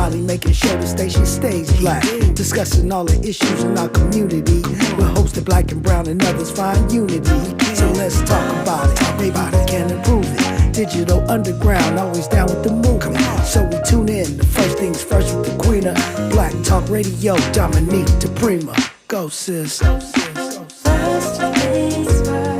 everybody, making sure the station stays black. Discussing all the issues in our community. With hopes that black and brown and others find unity. So let's talk about it, maybe we can improve it. Digital underground, always down with the movement. So we tune in, the first things first with the queen of Black Talk Radio, Dominique DiPrima. Go sis. First things first.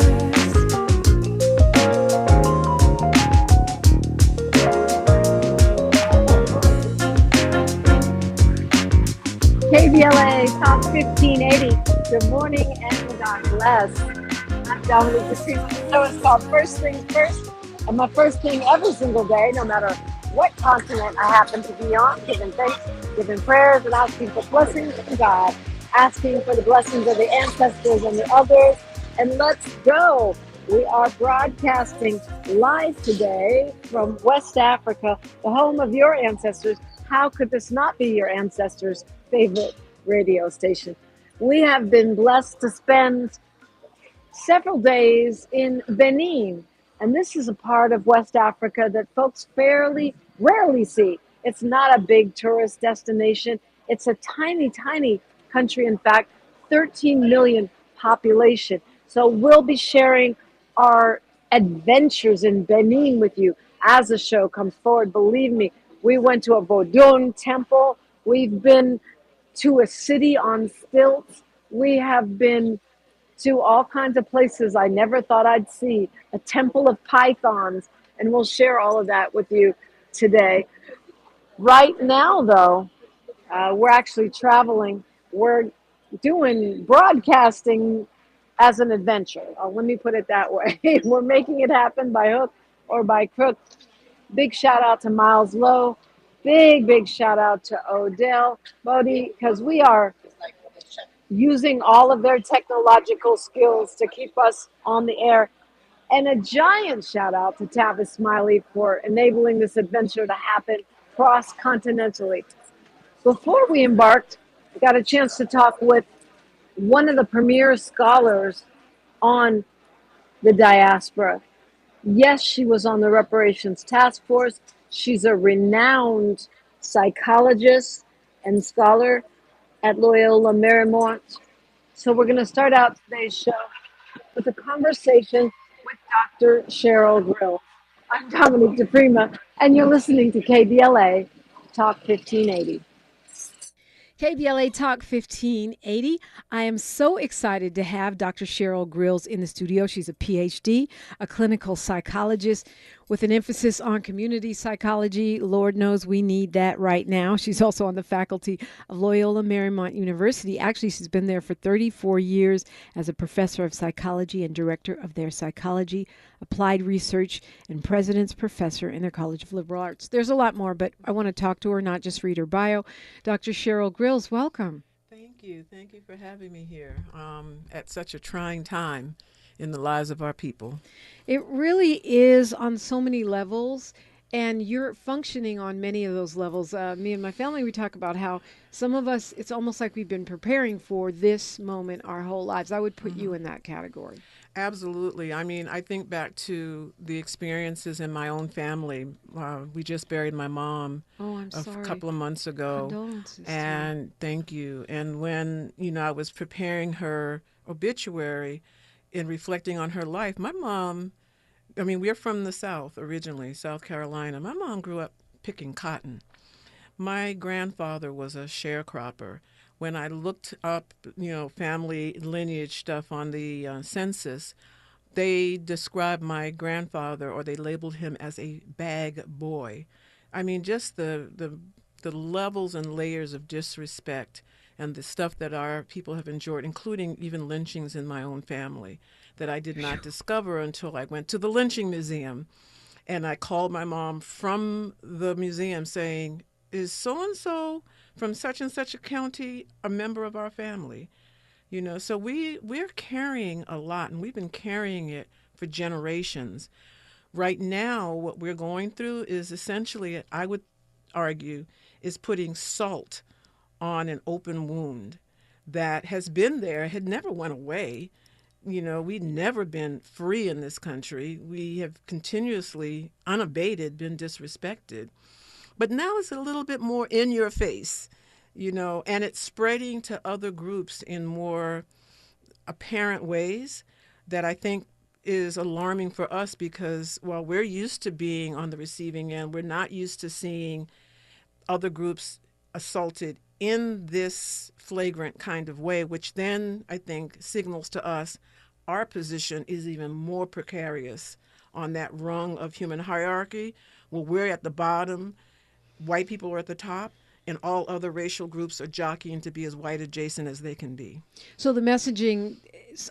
KBLA Talk 1580. Good morning and God bless. I'm Dominique DiPrima. The show is called First Things First. And my first thing every single day, no matter what continent I happen to be on, giving thanks, giving prayers, and asking for blessings from God, asking for the blessings of the ancestors and the others. And let's go. We are broadcasting live today from West Africa, the home of your ancestors. How could this not be your ancestors' favorite radio station? We have been blessed to spend several days in Benin. And this is a part of West Africa that folks fairly rarely see. It's not a big tourist destination. It's a tiny, tiny country. In fact, 13 million population. So we'll be sharing our adventures in Benin with you as the show comes forward. Believe me, we went to a Vodun temple. We've been to a city on stilts. We have been to all kinds of places I never thought I'd see, a temple of pythons, and we'll share all of that with you today. Right now, though, we're actually traveling. We're doing broadcasting as an adventure. Let me put it that way. We're making it happen by hook or by crook. Big shout out to Miles Lowe. Big shout out to Odell Bodie, because we are using all of their technological skills to keep us on the air. And a giant shout out to Tavis Smiley for enabling this adventure to happen cross-continentally. Before we embarked, I got a chance to talk with one of the premier scholars on the diaspora. Yes, she was on the reparations task force. She's a renowned psychologist and scholar at Loyola Marymount. So we're going to start out today's show with a conversation with Dr. Cheryl Grills. I'm Dominique DiPrima, and you're listening to KBLA Talk 1580. KBLA Talk 1580. I am so excited to have Dr. Cheryl Grills in the studio. She's a PhD, a clinical psychologist with an emphasis on community psychology. Lord knows we need that right now. She's also on the faculty of Loyola Marymount University. Actually, she's been there for 34 years as a professor of psychology and director of their psychology, applied research, and president's professor in their College of Liberal Arts. There's a lot more, but I want to talk to her, not just read her bio. Dr. Cheryl Grills, welcome. Thank you. Thank you for having me here at such a trying time in the lives of our people. It really is on so many levels, and you're functioning on many of those levels. Me and my family, we talk about how some of us, it's almost like we've been preparing for this moment our whole lives. I would put you in that category. Absolutely. I mean, I think back to the experiences in my own family. We just buried my mom a couple of months ago. Condolences. And thank you. And when, I was preparing her obituary and reflecting on her life, my mom, we're from the South originally, South Carolina. My mom grew up picking cotton. My grandfather was a sharecropper. When I looked up, family lineage stuff on the census, they described my grandfather, or they labeled him as a bag boy. I mean, just the levels and layers of disrespect and the stuff that our people have endured, including even lynchings in my own family, that I did not discover until I went to the lynching museum. And I called my mom from the museum saying, is so-and-so from such and such a county a member of our family? So we're carrying a lot, and we've been carrying it for generations. Right now, what we're going through is essentially, I would argue, is putting salt on an open wound that has been there, had never went away. We've never been free in this country. We have continuously, unabated, been disrespected. But now it's a little bit more in your face, and it's spreading to other groups in more apparent ways that I think is alarming for us because while we're used to being on the receiving end, we're not used to seeing other groups assaulted in this flagrant kind of way, which then I think signals to us our position is even more precarious on that rung of human hierarchy, where we're at the bottom, white people are at the top, and all other racial groups are jockeying to be as white adjacent as they can be. So the messaging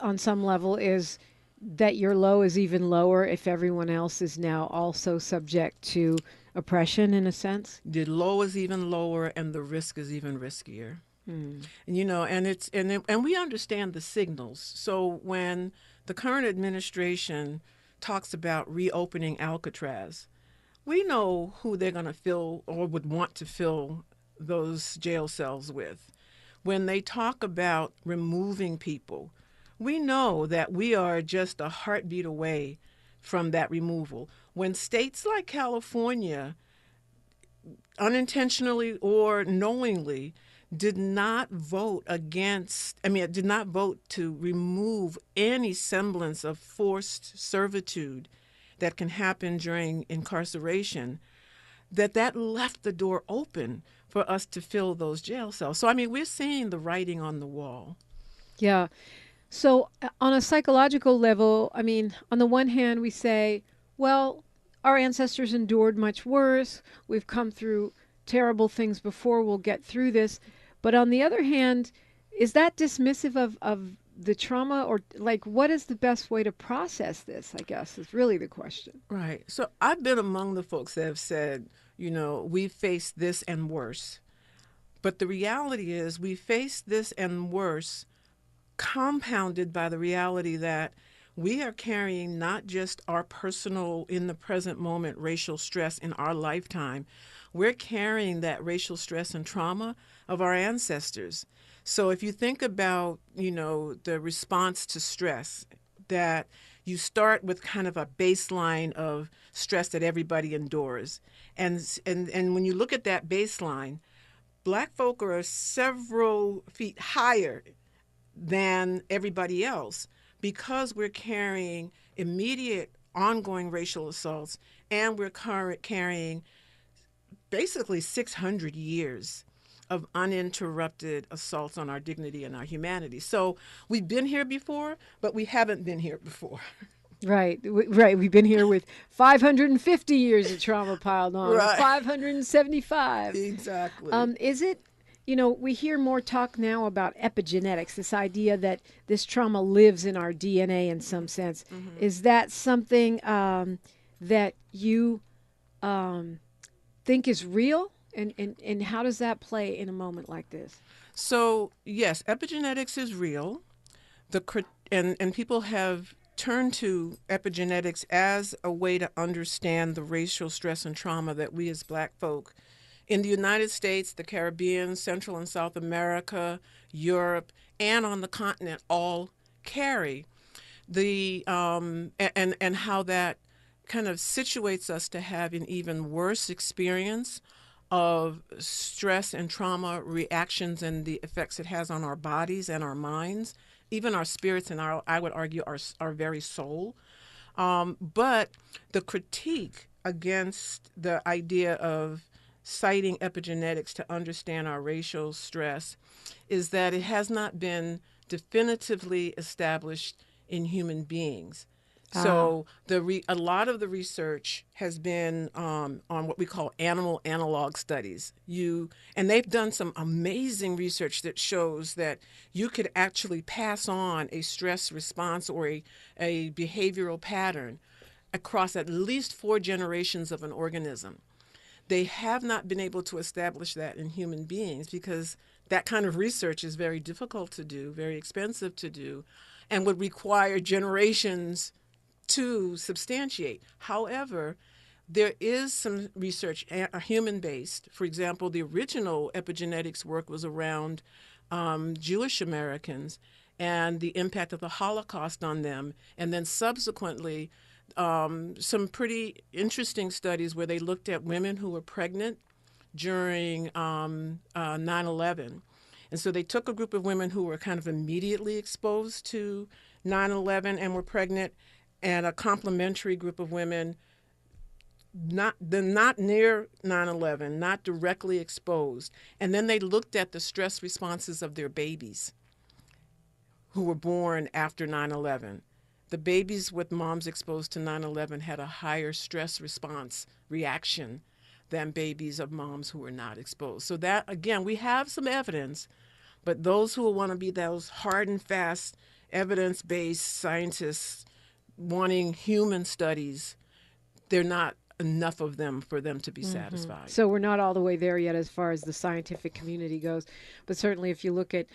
on some level is that your low is even lower if everyone else is now also subject to oppression in a sense. The low is even lower and the risk is even riskier. And, and we understand the signals. So when the current administration talks about reopening Alcatraz, we know who they're going to fill or would want to fill those jail cells with. When they talk about removing people, we know that we are just a heartbeat away from that removal. When states like California, unintentionally or knowingly, did not vote to remove any semblance of forced servitude that can happen during incarceration, that left the door open for us to fill those jail cells. So, we're seeing the writing on the wall. Yeah. So on a psychological level, on the one hand, we say, well, our ancestors endured much worse. We've come through terrible things before. We'll get through this. But on the other hand, is that dismissive of the trauma, or what is the best way to process this, I guess, is really the question. Right. So I've been among the folks that have said, we faced this and worse. But the reality is we faced this and worse compounded by the reality that we are carrying not just our personal, in the present moment, racial stress in our lifetime. We're carrying that racial stress and trauma of our ancestors. So if you think about, the response to stress, that you start with kind of a baseline of stress that everybody endures. And when you look at that baseline, Black folk are several feet higher than everybody else because we're carrying immediate ongoing racial assaults and we're carrying basically 600 years of uninterrupted assaults on our dignity and our humanity. So we've been here before, but we haven't been here before. Right. We've been here with 550 years of trauma piled on, Right. 575. Exactly. Is it, we hear more talk now about epigenetics, this idea that this trauma lives in our DNA in some sense. Mm-hmm. Is that something that you think is real? And how does that play in a moment like this? So, yes, epigenetics is real. And people have turned to epigenetics as a way to understand the racial stress and trauma that we as Black folk in the United States, the Caribbean, Central and South America, Europe, and on the continent all carry. And how that kind of situates us to have an even worse experience of stress and trauma reactions and the effects it has on our bodies and our minds, even our spirits and I would argue, our very soul. But the critique against the idea of citing epigenetics to understand our racial stress is that it has not been definitively established in human beings. So a lot of the research has been on what we call animal analog studies. And they've done some amazing research that shows that you could actually pass on a stress response or a behavioral pattern across at least 4 generations of an organism. They have not been able to establish that in human beings because that kind of research is very difficult to do, very expensive to do, and would require generations to substantiate. However, there is some research, human-based. For example, the original epigenetics work was around Jewish Americans and the impact of the Holocaust on them, and then subsequently some pretty interesting studies where they looked at women who were pregnant during 9/11. And so they took a group of women who were kind of immediately exposed to 9/11 and were pregnant, and a complementary group of women not near 9/11, not directly exposed. And then they looked at the stress responses of their babies who were born after 9/11. The babies with moms exposed to 9/11 had a higher stress response reaction than babies of moms who were not exposed. So that, again, we have some evidence, but those who want to be those hard and fast, evidence-based scientists wanting human studies, they're not enough of them for them to be satisfied. So we're not all the way there yet as far as the scientific community goes. But certainly if you look at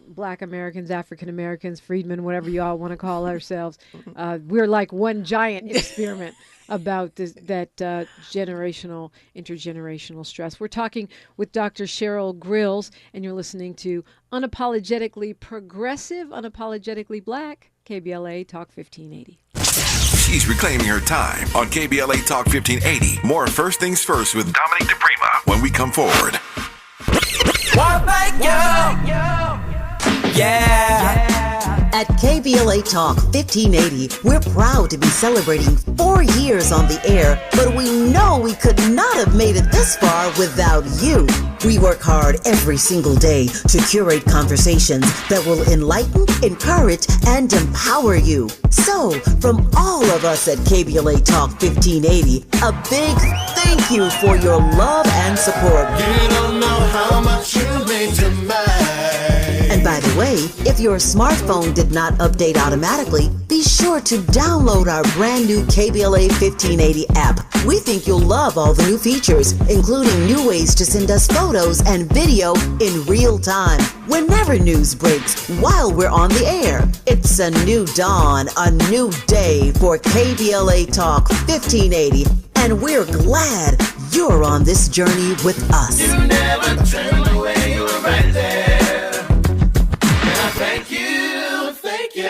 Black Americans, African Americans, freedmen, whatever you all want to call ourselves, we're like one giant experiment about that intergenerational stress. We're talking with Dr. Cheryl Grills, and you're listening to Unapologetically Progressive, Unapologetically Black, KBLA Talk 1580. She's reclaiming her time on KBLA Talk 1580. More First Things First with Dominique DiPrima when we come forward. At KBLA Talk 1580, we're proud to be celebrating 4 years on the air, but we know we could not have made it this far without you. We work hard every single day to curate conversations that will enlighten, encourage, and empower you. So, from all of us at KBLA Talk 1580, a big thank you for your love and support. You don't know how much you mean to me. And by the way, if your smartphone did not update automatically, be sure to download our brand new KBLA 1580 app. We think you'll love all the new features, including new ways to send us photos and video in real time, whenever news breaks, while we're on the air. It's a new dawn, a new day for KBLA Talk 1580, and we're glad you're on this journey with us. You never turned away, you were right there. Thank you, thank you.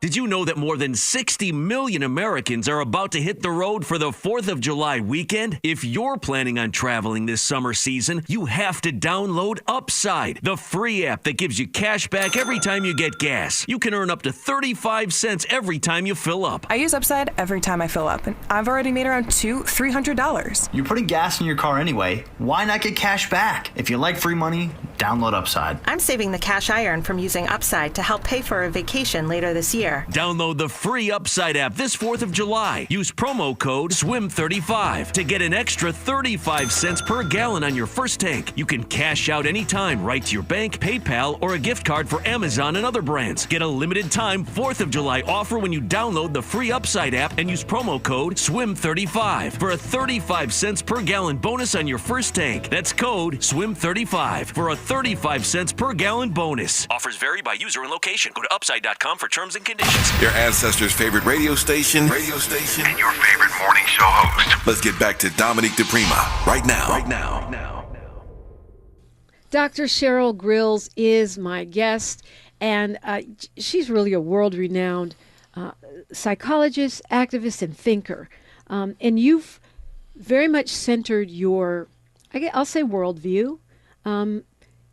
Did you know that more than 60 million Americans are about to hit the road for the 4th of July weekend? If you're planning on traveling this summer season, you have to download Upside, the free app that gives you cash back every time you get gas. You can earn up to 35 cents every time you fill up. I use Upside every time I fill up, and I've already made around $300. You're putting gas in your car anyway. Why not get cash back? If you like free money, download Upside. I'm saving the cash I earn from using Upside to help pay for a vacation later this year. Download the free Upside app this 4th of July. Use promo code SWIM35 to get an extra 35 cents per gallon on your first tank. You can cash out anytime right to your bank, PayPal, or a gift card for Amazon and other brands. Get a limited time 4th of July offer when you download the free Upside app and use promo code SWIM35 for a 35 cents per gallon bonus on your first tank. That's code SWIM35 for a 35 cents per gallon bonus. Offers vary by user and location. Go to upside.com for terms and conditions. Your ancestors' favorite radio station, and your favorite morning show host. Let's get back to Dominique DiPrima right now. Dr. Cheryl Grills is my guest, and she's really a world-renowned psychologist, activist, and thinker. And you've very much centered your, I'll say, worldview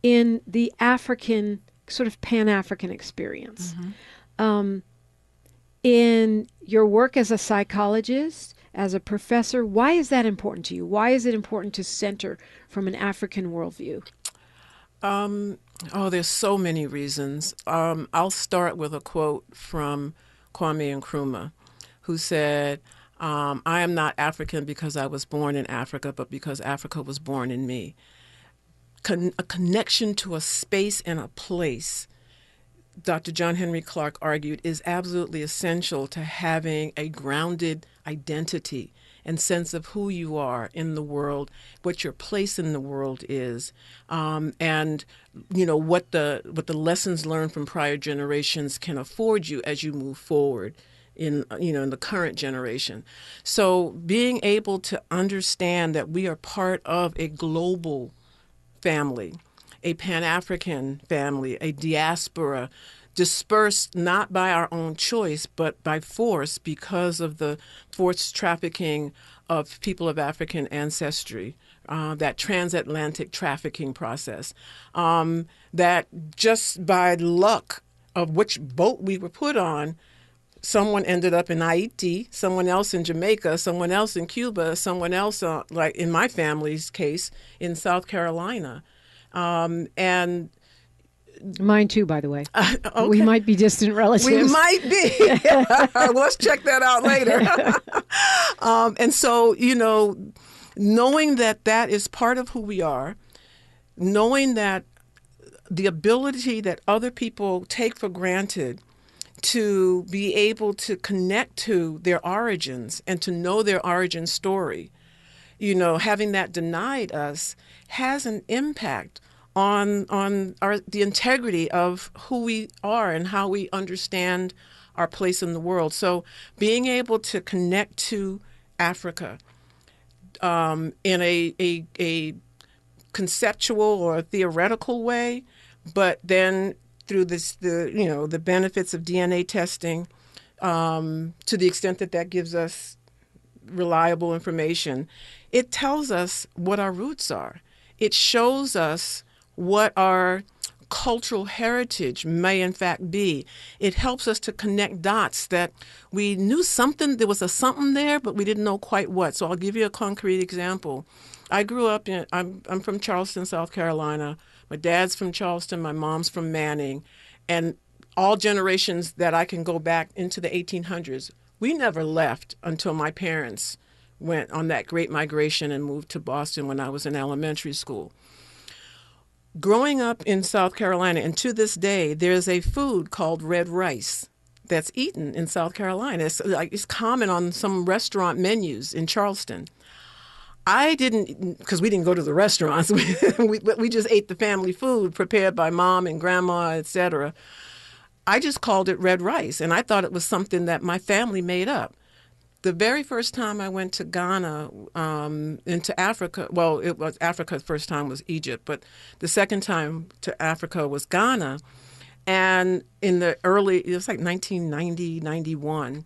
in the African, sort of Pan-African experience. In your work as a psychologist, as a professor, why is that important to you? Why is it important to center from an African worldview? There's so many reasons. I'll start with a quote from Kwame Nkrumah, who said, I am not African because I was born in Africa, but because Africa was born in me. A connection to a space and a place, Dr. John Henry Clarke argued, is absolutely essential to having a grounded identity and sense of who you are in the world, what your place in the world is, and what the lessons learned from prior generations can afford you as you move forward in the current generation. So being able to understand that we are part of a global family, a Pan-African family, a diaspora, dispersed not by our own choice, but by force because of the forced trafficking of people of African ancestry, that transatlantic trafficking process, that just by luck of which boat we were put on, someone ended up in Haiti, someone else in Jamaica, someone else in Cuba, someone else, like in my family's case, in South Carolina. And mine too, by the way. Okay. We might be distant relatives. We might be. Well, let's check that out later. And so, knowing that that is part of who we are, knowing that the ability that other people take for granted to be able to connect to their origins and to know their origin story, having that denied us has an impact on the integrity of who we are and how we understand our place in the world. So being able to connect to Africa in a conceptual or theoretical way, but then through the benefits of DNA testing, to the extent that that gives us reliable information, it tells us what our roots are. It shows us what our cultural heritage may in fact be. It helps us to connect dots that we knew there was a something there, but we didn't know quite what. So I'll give you a concrete example. I grew up I'm from Charleston, South Carolina. My dad's from Charleston, my mom's from Manning, and all generations that I can go back into the 1800s, we never left until my parents went on that great migration and moved to Boston when I was in elementary school. Growing up in South Carolina, and to this day, there's a food called red rice that's eaten in South Carolina. It's common on some restaurant menus in Charleston. I didn't, because we didn't go to the restaurants. we just ate the family food prepared by mom and grandma, etc. I just called it red rice, and I thought it was something that my family made up. The very first time I went to Ghana, into Africa, well, it was Africa, the first time was Egypt, but the second time to Africa was Ghana. And in it was like 1990, 91,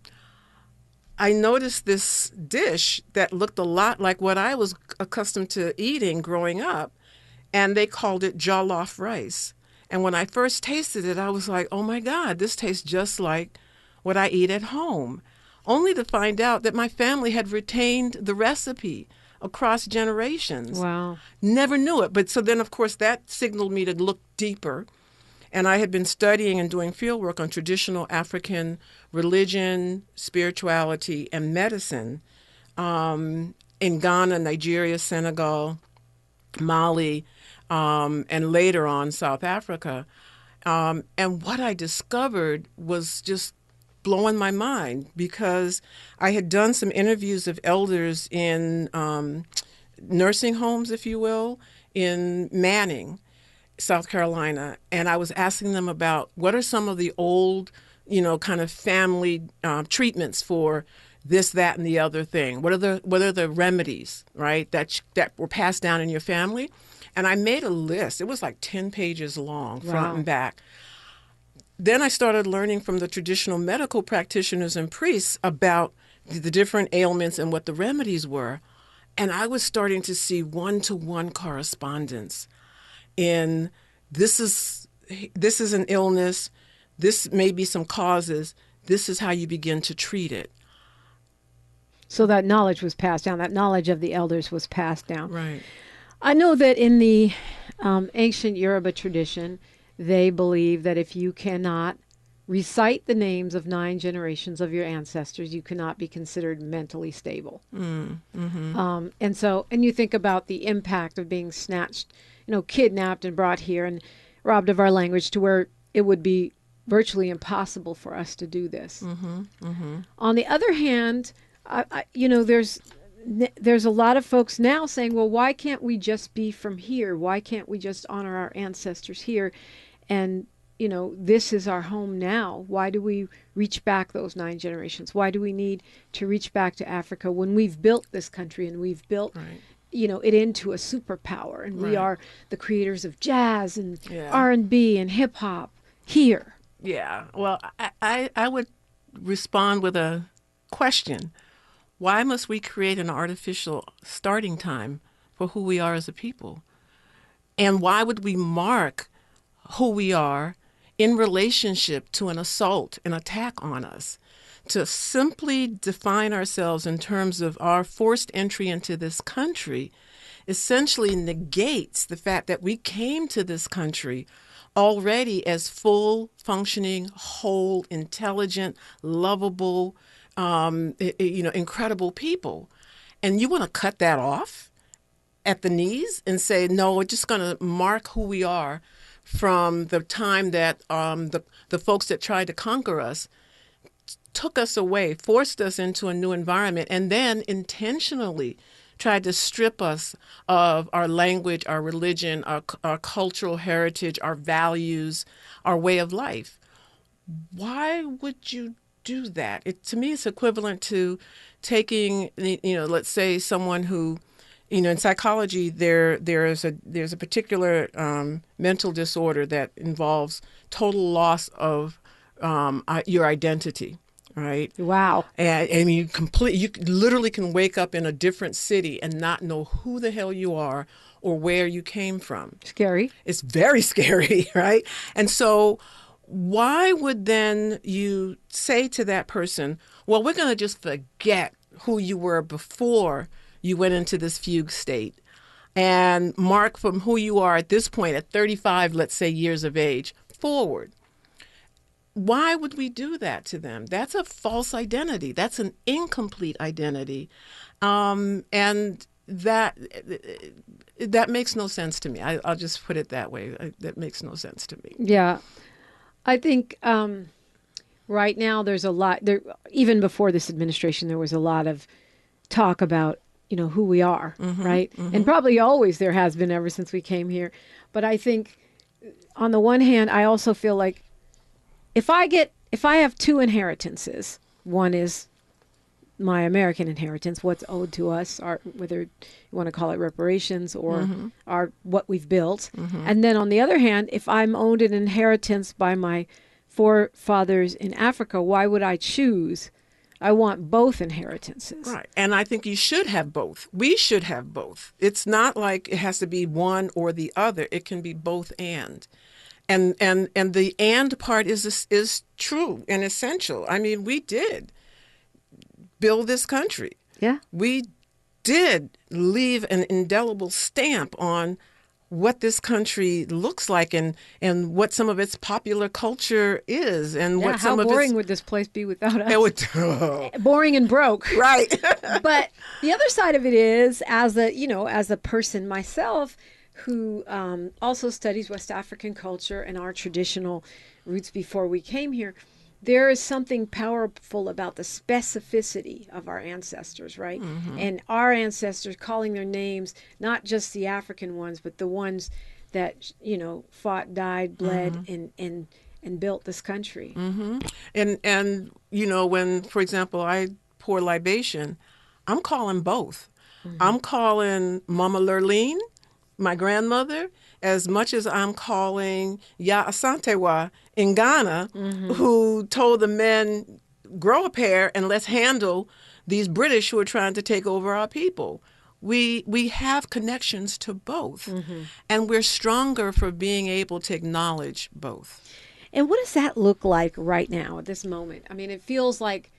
I noticed this dish that looked a lot like what I was accustomed to eating growing up, and they called it jollof rice. And when I first tasted it, I was like, oh my God, this tastes just like what I eat at home. Only to find out that my family had retained the recipe across generations. Wow. Never knew it. But so then, of course, that signaled me to look deeper. And I had been studying and doing fieldwork on traditional African religion, spirituality, and medicine in Ghana, Nigeria, Senegal, Mali, and later on South Africa. And what I discovered was just blowing my mind, because I had done some interviews of elders in nursing homes, if you will, in Manning, South Carolina, and I was asking them about what are some of the old, kind of family treatments for this, that, and the other thing. What are the remedies, right, that were passed down in your family? And I made a list. It was like 10 pages long, front and back. Then I started learning from the traditional medical practitioners and priests about the different ailments and what the remedies were. And I was starting to see one-to-one correspondence in this is an illness, this may be some causes, this is how you begin to treat it. So that knowledge was passed down, that knowledge of the elders was passed down. Right. I know that in the ancient Yoruba tradition, they believe that if you cannot recite the names of 9 generations of your ancestors, you cannot be considered mentally stable. Mm-hmm. And you think about the impact of being snatched, kidnapped and brought here and robbed of our language to where it would be virtually impossible for us to do this. Mm-hmm. Mm-hmm. On the other hand, there's a lot of folks now saying, well, why can't we just be from here? Why can't we just honor our ancestors here? And, this is our home now. Why do we reach back those 9 generations? Why do we need to reach back to Africa when we've built this country and we've built, it into a superpower? And we are the creators of jazz and R&B and hip hop here. Yeah. Well, I would respond with a question. Why must we create an artificial starting time for who we are as a people? And why would we mark who we are in relationship to an assault, an attack on us? To simply define ourselves in terms of our forced entry into this country essentially negates the fact that we came to this country already as full, functioning, whole, intelligent, lovable, incredible people. And you want to cut that off at the knees and say, no, we're just going to mark who we are from the time that the folks that tried to conquer us took us away, forced us into a new environment, and then intentionally tried to strip us of our language, our religion, our cultural heritage, our values, our way of life. Why would you do that? To me, it's equivalent to taking, let's say someone who, in psychology, there's a particular mental disorder that involves total loss of your identity. Right. Wow. And you literally can wake up in a different city and not know who the hell you are or where you came from. Scary. It's very scary, right? And so why would then you say to that person, well, we're going to just forget who you were before you went into this fugue state and mark from who you are at this point at 35, let's say, years of age forward? Why would we do that to them? That's a false identity. That's an incomplete identity. And that makes no sense to me. I'll just put it that way. That makes no sense to me. Yeah. I think right now there's a lot, even before this administration, there was a lot of talk about, who we are, right? Mm-hmm. And probably always there has been ever since we came here. But I think on the one hand, I also feel like if I have two inheritances, one is my American inheritance, what's owed to us, whether you want to call it reparations or what we've built. Mm-hmm. And then on the other hand, if I'm owed an inheritance by my forefathers in Africa, why would I choose? I want both inheritances. Right. And I think you should have both. We should have both. It's not like it has to be one or the other. It can be both and. And the and part is true and essential. I mean, we did build this country. Yeah. We did leave an indelible stamp on what this country looks like and what some of its popular culture is. And what some of how boring would this place be without us? It would, boring and broke. Right. But the other side of it is, as a person myself, who also studies West African culture and our traditional roots before we came here, there is something powerful about the specificity of our ancestors, right? Mm-hmm. And our ancestors calling their names, not just the African ones, but the ones that, fought, died, bled, and built this country. Mm-hmm. And when, for example, I pour libation, I'm calling both. Mm-hmm. I'm calling Mama Lurleen, my grandmother, as much as I'm calling Ya Asantewa in Ghana, who told the men, grow a pair and let's handle these British who are trying to take over our people. We have connections to both, and we're stronger for being able to acknowledge both. And what does that look like right now at this moment? I mean, it feels like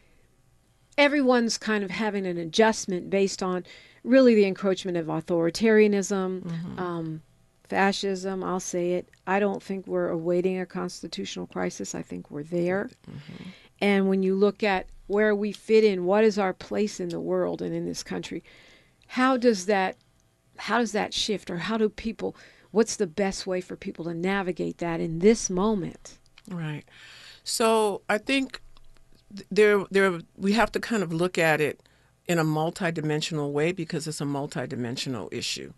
everyone's kind of having an adjustment based on really the encroachment of authoritarianism, fascism, I'll say it. I don't think we're awaiting a constitutional crisis. I think we're there. Mm-hmm. And when you look at where we fit in, what is our place in the world and in this country, how does that shift, or what's the best way for people to navigate that in this moment? Right. So I think we have to kind of look at it in a multidimensional way, because it's a multidimensional issue.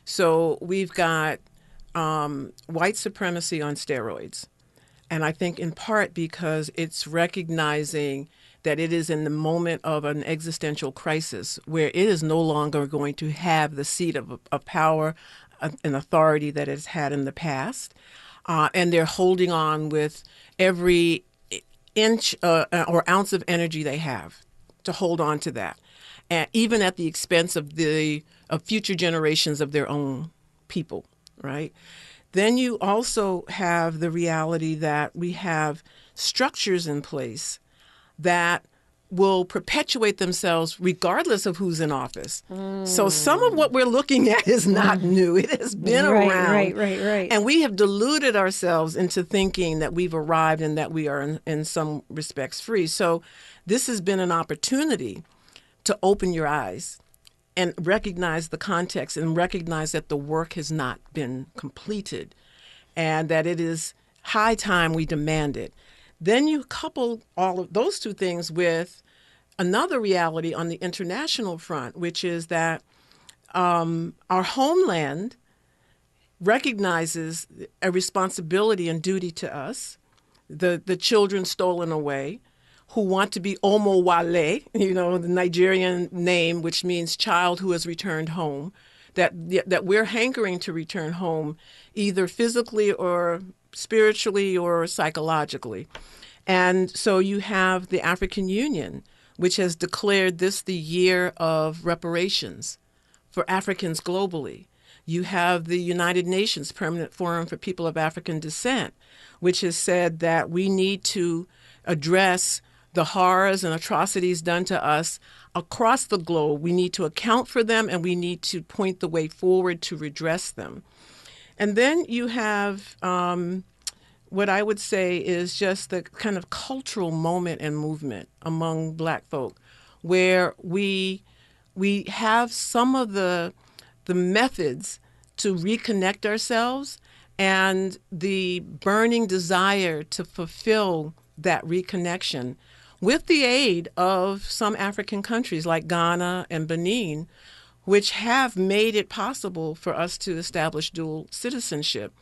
So we've got white supremacy on steroids. And I think in part because it's recognizing that it is in the moment of an existential crisis where it is no longer going to have the seat of power and authority that it's had in the past. And they're holding on with every inch or ounce of energy they have to hold on to that. even at the expense of future generations of their own people, right? Then you also have the reality that we have structures in place that will perpetuate themselves regardless of who's in office. So some of what we're looking at is not new. It has been around. Right. And we have deluded ourselves into thinking that we've arrived and that we are in some respects free. So this has been an opportunity to open your eyes and recognize the context and recognize that the work has not been completed and that it is high time we demand it. Then you couple all of those two things with another reality on the international front, which is that our homeland recognizes a responsibility and duty to us, the children stolen away, who want to be Omo Wale, the Nigerian name, which means child who has returned home, that we're hankering to return home either physically or spiritually or psychologically. And so you have the African Union, which has declared this the year of reparations for Africans globally. You have the United Nations Permanent Forum for People of African Descent, which has said that we need to address the horrors and atrocities done to us across the globe. We need to account for them, and we need to point the way forward to redress them. And then you have what I would say is just the kind of cultural moment and movement among Black folk, where we have some of the methods to reconnect ourselves and the burning desire to fulfill that reconnection with the aid of some African countries like Ghana and Benin, which have made it possible for us to establish dual citizenship.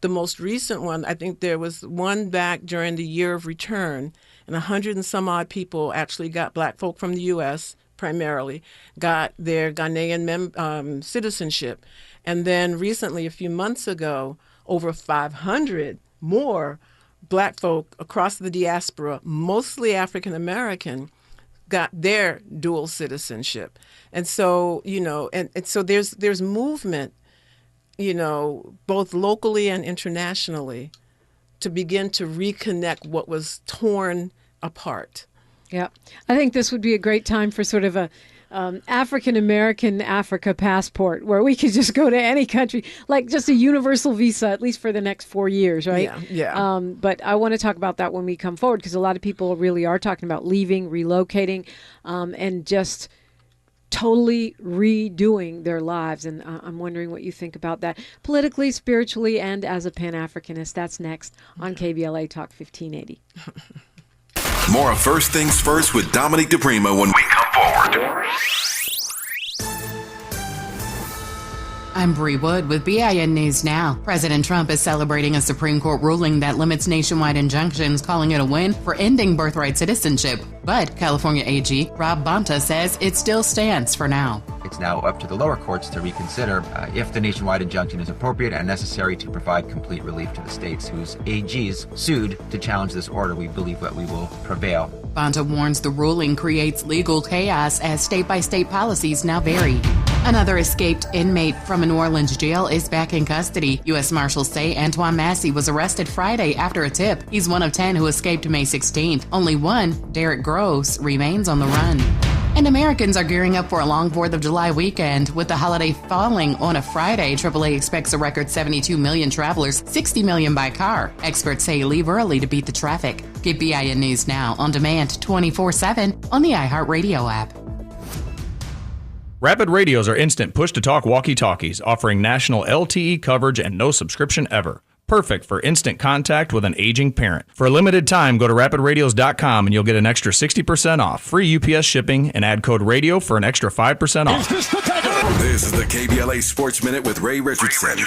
The most recent one, I think there was one back during the year of return, and 100 and some odd people actually got, Black folk from the U.S. primarily, got their Ghanaian citizenship. And then recently, a few months ago, over 500 more Black folk across the diaspora, mostly African American, got their dual citizenship. And so, and so there's movement, both locally and internationally, to begin to reconnect what was torn apart. Yeah, I think this would be a great time for sort of a African-American Africa passport, where we could just go to any country, like just a universal visa, at least for the next 4 years, right? Yeah. But I want to talk about that when we come forward, because a lot of people really are talking about leaving, relocating, and just totally redoing their lives. And I'm wondering what you think about that politically, spiritually, and as a Pan-Africanist. That's next on KBLA Talk 1580. More of First Things First with Dominique DiPrima when we come forward. I'm Bree Wood with BIN News Now. President Trump is celebrating a Supreme Court ruling that limits nationwide injunctions, calling it a win for ending birthright citizenship. But California AG Rob Bonta says it still stands for now. It's now up to the lower courts to reconsider if the nationwide injunction is appropriate and necessary to provide complete relief to the states whose AGs sued to challenge this order. We believe that we will prevail. Bonta warns the ruling creates legal chaos as state-by-state policies now vary. Another escaped inmate from a New Orleans jail is back in custody. U.S. Marshals say Antoine Massey was arrested Friday after a tip. He's one of 10 who escaped May 16th. Only one, Derek Gross, remains on the run. And Americans are gearing up for a long 4th of July weekend. With the holiday falling on a Friday, AAA expects a record 72 million travelers, 60 million by car. Experts say leave early to beat the traffic. Get BIN News Now on demand 24/7 on the iHeartRadio app. Rapid radios are instant push-to-talk walkie-talkies, offering national LTE coverage and no subscription ever. Perfect for instant contact with an aging parent. For a limited time, go to rapidradios.com and you'll get an extra 60% off, free UPS shipping, and add code radio for an extra 5% off. This is the KBLA Sports Minute with Ray Richardson.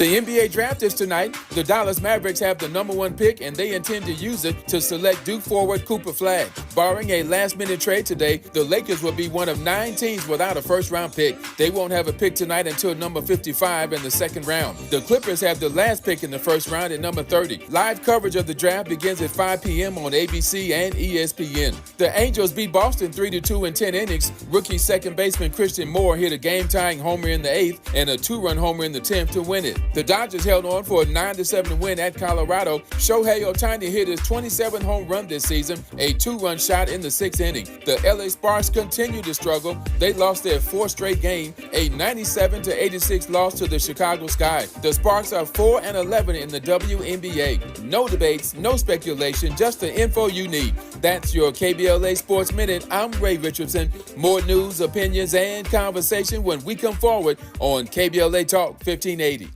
The NBA draft is tonight. The Dallas Mavericks have the #1 pick, and they intend to use it to select Duke forward Cooper Flagg. Barring a last-minute trade today, the Lakers will be one of 9 teams without a first-round pick. They won't have a pick tonight until number 55 in the second round. The Clippers have the last pick in the first round at number 30. Live coverage of the draft begins at 5 p.m. on ABC and ESPN. The Angels beat Boston 3-2 in 10 innings. Rookie second baseman Christian Moore hit a game-tying homer in the 8th and a 2-run homer in the 10th to win it. The Dodgers held on for a 9-7 win at Colorado. Shohei Ohtani hit his 27th home run this season, a 2-run shot in the 6th inning. The LA Sparks continue to struggle. They lost their 4th straight game, a 97-86 loss to the Chicago Sky. The Sparks are 4-11 in the WNBA. No debates, no speculation, just the info you need. That's your KBLA Sports Minute. I'm Ray Richardson. More news, opinions, and conversation when we come forward on KBLA Talk 1580.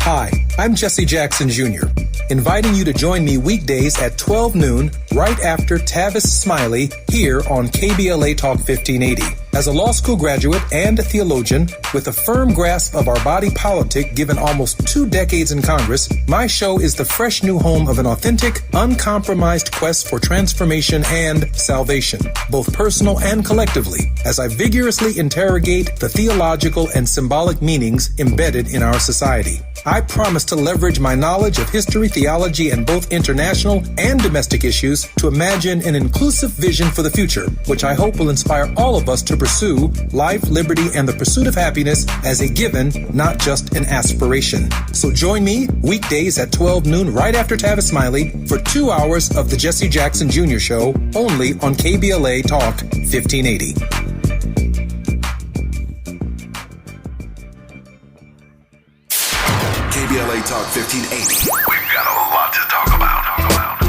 Hi, I'm Jesse Jackson Jr., inviting you to join me weekdays at 12 noon right after Tavis Smiley here on KBLA Talk 1580. As a law school graduate and a theologian with a firm grasp of our body politic given almost 2 decades in Congress, my show is the fresh new home of an authentic, uncompromised quest for transformation and salvation, both personal and collectively, as I vigorously interrogate the theological and symbolic meanings embedded in our society. I promise to leverage my knowledge of history, theology, and both international and domestic issues to imagine an inclusive vision for the future, which I hope will inspire all of us to pursue life, liberty, and the pursuit of happiness as a given, not just an aspiration. So join me weekdays at 12 noon right after Tavis Smiley for 2 hours of the Jesse Jackson Jr. Show only on KBLA Talk 1580. KBLA Talk 1580. We've got a lot to talk about.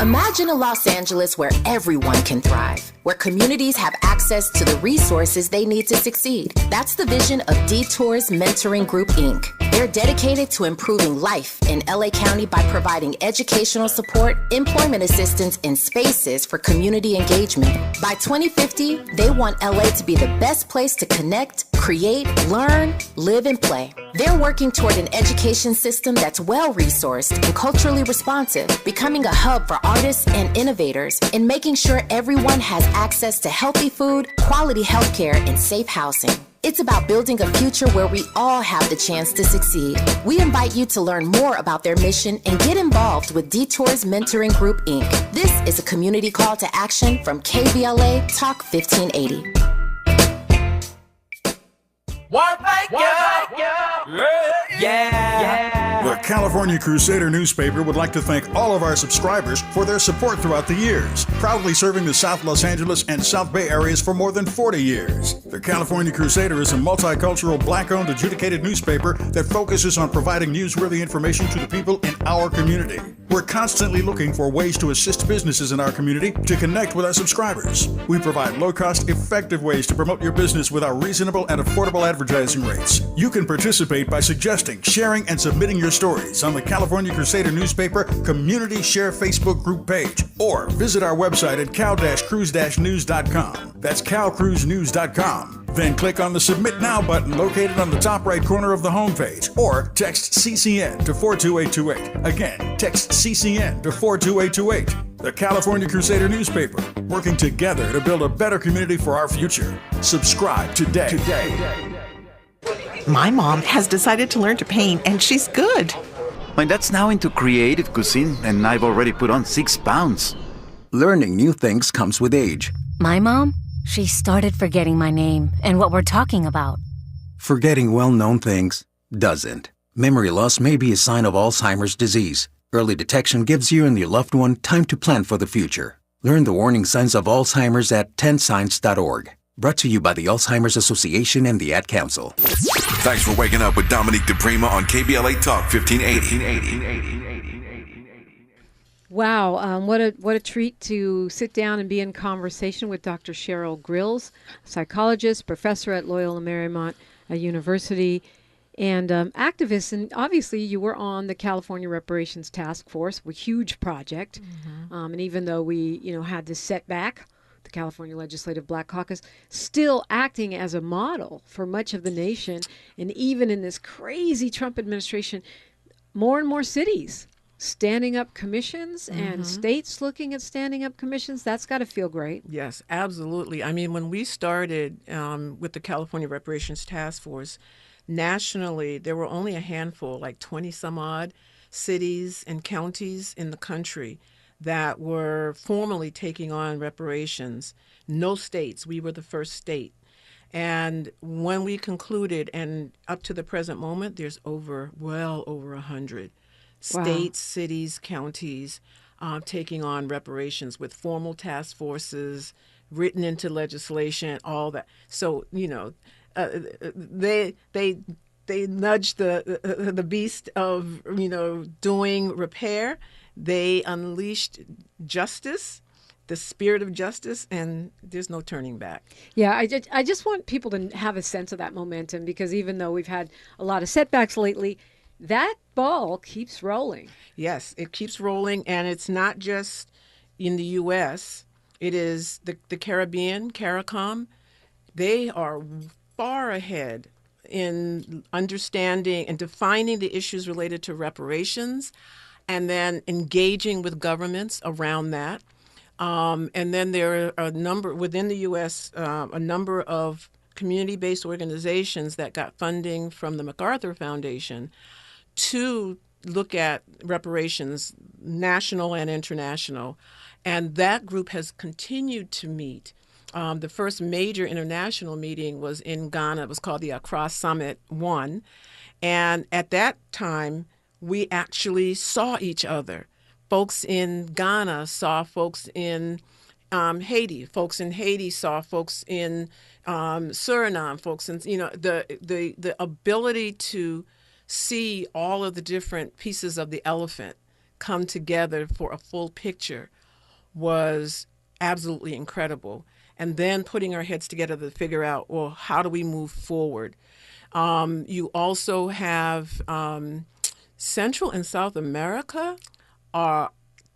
Imagine a Los Angeles where everyone can thrive, where communities have access to the resources they need to succeed. That's the vision of Detours Mentoring Group, Inc. They're dedicated to improving life in LA County by providing educational support, employment assistance, and spaces for community engagement. By 2050, they want LA to be the best place to connect, create, learn, live, and play. They're working toward an education system that's well-resourced and culturally responsive, becoming a hub for artists and innovators, and making sure everyone has access to healthy food, quality healthcare, and safe housing. It's about building a future where we all have the chance to succeed. We invite you to learn more about their mission and get involved with Detours Mentoring Group, Inc. This is a community call to action from KBLA Talk 1580. One thank you. Yeah. The California Crusader newspaper would like to thank all of our subscribers for their support throughout the years, proudly serving the South Los Angeles and South Bay areas for more than 40 years. The California Crusader is a multicultural, black-owned, adjudicated newspaper that focuses on providing newsworthy information to the people in our community. We're constantly looking for ways to assist businesses in our community to connect with our subscribers. We provide low-cost, effective ways to promote your business with our reasonable and affordable advertising rates. You can participate by suggesting, sharing, and submitting your stories on the California Crusader newspaper Community Share Facebook group page, or visit our website at cal-cruise-news.com. That's calcruisenews.com. Then click on the Submit Now button located on the top right corner of the homepage, or text CCN to 42828. Again, text CCN to 42828. The California Crusader newspaper, working together to build a better community for our future. Subscribe today. My mom has decided to learn to paint, and she's good. My dad's now into creative cuisine, and I've already put on 6 pounds. Learning new things comes with age. My mom? She started forgetting my name and what we're talking about. Forgetting well-known things doesn't. Memory loss may be a sign of Alzheimer's disease. Early detection gives you and your loved one time to plan for the future. Learn the warning signs of Alzheimer's at 10signs.org. Brought to you by the Alzheimer's Association and the Ad Council. Thanks for waking up with Dominique DiPrima on KBLA Talk 1580. Wow, what a treat to sit down and be in conversation with Dr. Cheryl Grills, psychologist, professor at Loyola Marymount University, and activist. And obviously, you were on the California Reparations Task Force, a huge project. And even though we, had this setback the California Legislative Black Caucus, still acting as a model for much of the nation. And even in this crazy Trump administration, more and more cities standing up commissions and states looking at standing up commissions. That's got to feel great. Yes, absolutely. I mean, when we started with the California Reparations Task Force, nationally, there were only a handful, like 20 some odd cities and counties in the country that were formally taking on reparations. No states. We were the first state. And when we concluded, and up to the present moment, there's well over 100 states, cities, counties taking on reparations with formal task forces, written into legislation, all that. So, they nudged the beast of, doing repair. They unleashed justice, the spirit of justice, and there's no turning back. Yeah, I just want people to have a sense of that momentum, because even though we've had a lot of setbacks lately, that ball keeps rolling. Yes, it keeps rolling, and it's not just in the U.S. It is the Caribbean, CARICOM. They are far ahead in understanding and defining the issues related to reparations, and then engaging with governments around that. And then there are a number within the U.S., a number of community-based organizations that got funding from the MacArthur Foundation to look at reparations, national and international. And that group has continued to meet. The first major international meeting was in Ghana. It was called the Accra Summit 1. And at that time, we actually saw each other. Folks in Ghana saw folks in Haiti. Folks in Haiti saw folks in Suriname. Folks in, the ability to see all of the different pieces of the elephant come together for a full picture was absolutely incredible. And then putting our heads together to figure out, well, how do we move forward? You also have Central and South America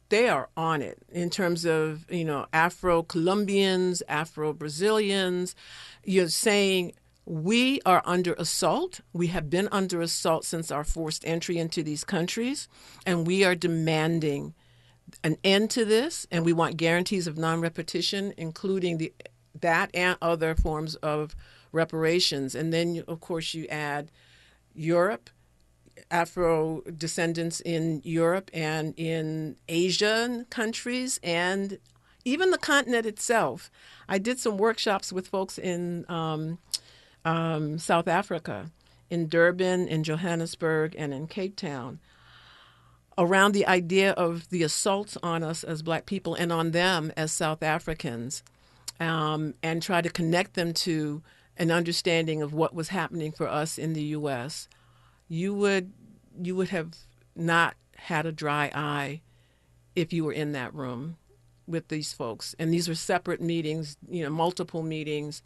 they are on it in terms of, Afro-Colombians, Afro-Brazilians. You're saying we are under assault. We have been under assault since our forced entry into these countries, and we are demanding an end to this, and we want guarantees of non-repetition, including that and other forms of reparations. And then, of course, you add Europe, Afro descendants in Europe and in Asian countries, and even the continent itself. I did some workshops with folks in South Africa, in Durban, in Johannesburg, and in Cape Town, around the idea of the assaults on us as Black people and on them as South Africans, and try to connect them to an understanding of what was happening for us in the U.S. You would have not had a dry eye if you were in that room with these folks. And these were separate meetings, multiple meetings.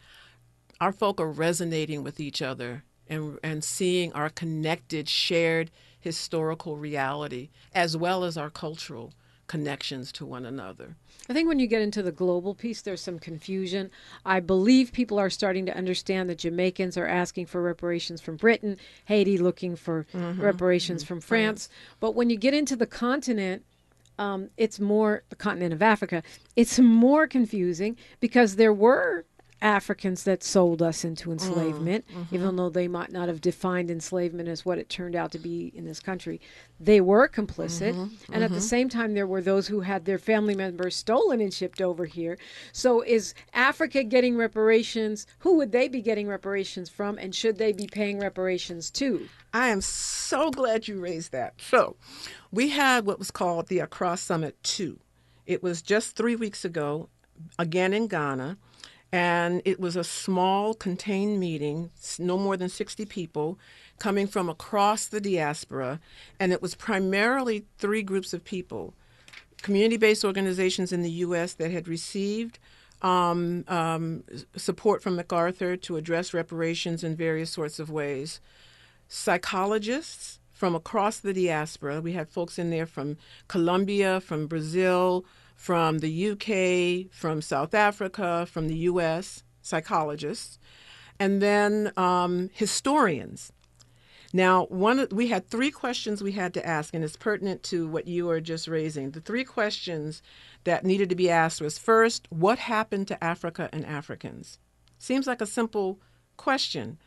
Our folk are resonating with each other and seeing our connected, shared historical reality, as well as our cultural connections to one another. I think when you get into the global piece, there's some confusion. I believe people are starting to understand that Jamaicans are asking for reparations from Britain, Haiti looking for reparations from France. But when you get into the continent, it's more, the continent of Africa, it's more confusing, because there were Africans that sold us into enslavement, even though they might not have defined enslavement as what it turned out to be in this country. They were complicit. And at the same time, there were those who had their family members stolen and shipped over here. So is Africa getting reparations? Who would they be getting reparations from? And should they be paying reparations to? I am so glad you raised that. So we had what was called the Accra Summit 2. It was just 3 weeks ago, again in Ghana. And it was a small, contained meeting, no more than 60 people, coming from across the diaspora. And it was primarily 3 groups of people: community-based organizations in the U.S. that had received support from MacArthur to address reparations in various sorts of ways; psychologists from across the diaspora. We had folks in there from Colombia, from Brazil, from the UK, from South Africa, from the US, psychologists, and then historians. Now, we had 3 questions we had to ask, and it's pertinent to what you were just raising. The 3 questions that needed to be asked was, first, what happened to Africa and Africans? Seems like a simple question,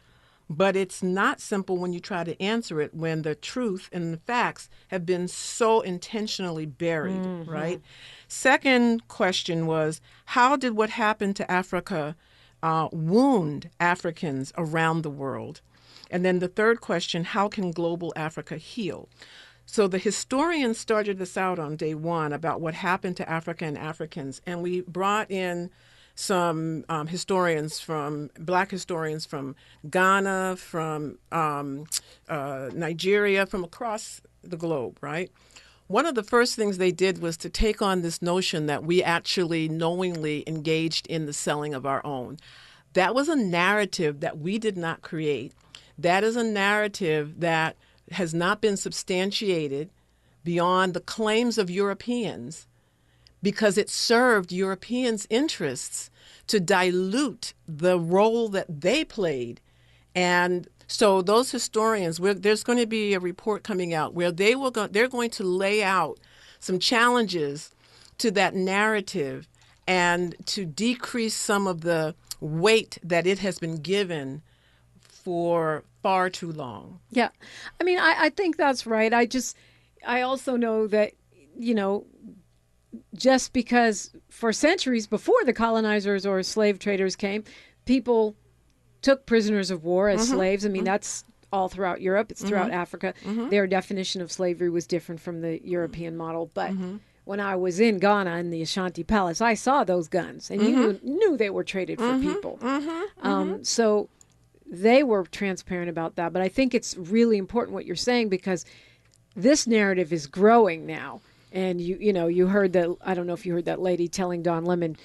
but it's not simple when you try to answer it when the truth and the facts have been so intentionally buried, right? Second question was, how did what happened to Africa wound Africans around the world? And then the third question, how can global Africa heal? So the historians started this out on day 1 about what happened to Africa and Africans, and we brought in some Black historians from Ghana, from Nigeria, from across the globe, right? One of the first things they did was to take on this notion that we actually knowingly engaged in the selling of our own. That was a narrative that we did not create. That is a narrative that has not been substantiated beyond the claims of Europeans because it served Europeans' interests to dilute the role that they played. And so those historians, there's going to be a report coming out where they're going to lay out some challenges to that narrative and to decrease some of the weight that it has been given for far too long. Yeah. I mean, I think that's right. I also know that, just because for centuries before the colonizers or slave traders came, people took prisoners of war as slaves. I mean, that's all throughout Europe. It's throughout Africa. Their definition of slavery was different from the European model. But when I was in Ghana in the Ashanti Palace, I saw those guns, and you knew they were traded for people. So they were transparent about that. But I think it's really important what you're saying, because this narrative is growing now. And you heard that, I don't know if you heard that lady telling Don Lemon,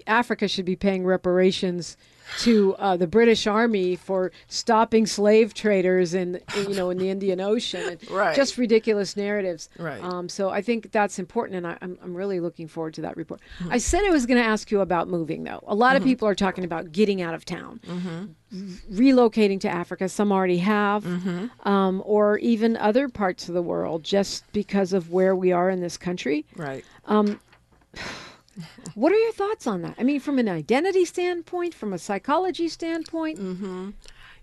Africa should be paying reparations to the British Army for stopping slave traders in the Indian Ocean. Right. Just ridiculous narratives. Right. So I think that's important, and I'm really looking forward to that report. I said I was going to ask you about moving, though. A lot of people are talking about getting out of town, relocating to Africa. Some already have, or even other parts of the world, just because of where we are in this country. Right. What are your thoughts on that? I mean, from an identity standpoint, from a psychology standpoint?